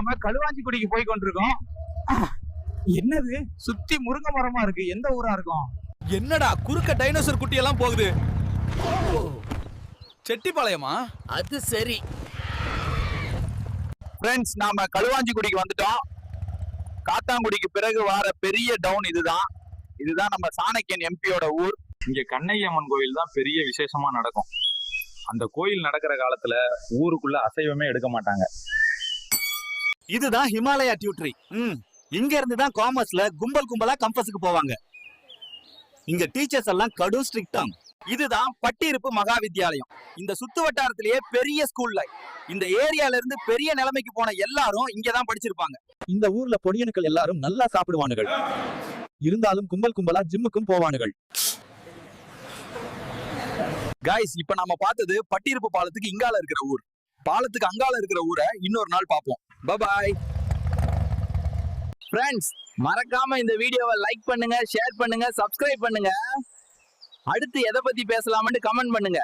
நாம களுவாஞ்சிக்குடிக்கு போய் கொண்டிருக்கோம். என்னது சுத்தி முருங்கை மரமா இருக்கு? எந்த ஊரா இருக்கும்? என்னடா குறுக்க டைனோசர் குட்டி எல்லாம் போகுது? செட்டிப்பாளையமா? அது சரி. ஃப்ரெண்ட்ஸ், நாம களுவாஞ்சிக்குடிக்கு வந்துட்டோம். காத்தாங்குடிக்கு பிறகு வர பெரிய டவுன் இதுதான். இதுதான் நம்ம சாணக்கியன் எம்பியோட ஊர். இங்க கண்ணையம்மன் கோயில் தான் பெரிய விசேஷமா நடக்கும். அந்த கோயில் நடக்கிற காலத்துல ஊருக்குள்ள அசைவமே எடுக்க மாட்டாங்க. இதுதான் ஹிமாலயா டியூட்டரி. இங்க இருந்து தான் காமர்ஸ்ல கும்பலா கம்பஸுக்கு போவாங்க. இங்க டீச்சர்ஸ் எல்லாம் கடும் ஸ்ட்ரிக்டாம். இதுதான் பட்டிருப்பு மகா வித்யாலயம். இந்த சுத்து வட்டாரத்திலேயே பெரிய ஸ்கூல்ல. இந்த ஏரியால இருந்து பெரிய நிலைமைக்கு போன எல்லாரும் இங்கதான் படிச்சிருப்பாங்க. இந்த ஊர்ல பொடியனுக்கள் எல்லாரும் நல்லா சாப்பிடுவானுகள். இருந்தாலும் கும்பலா ஜிம்முக்கும் போவானுகள். கைஸ், இப்ப நாம பார்த்தது பட்டிருப்பு பாலத்துக்கு இங்கால இருக்கிற ஊர். பாலத்துக்கு அங்கால இருக்கிற ஊரை இன்னொரு நாள் பார்ப்போம். பை ஃப்ரெண்ட்ஸ், மறக்காம இந்த வீடியோவை லைக் பண்ணுங்க, ஷேர் பண்ணுங்க, சப்ஸ்கிரைப் பண்ணுங்க. அடுத்து எதை பத்தி பேசலாம்னு கமெண்ட் பண்ணுங்க.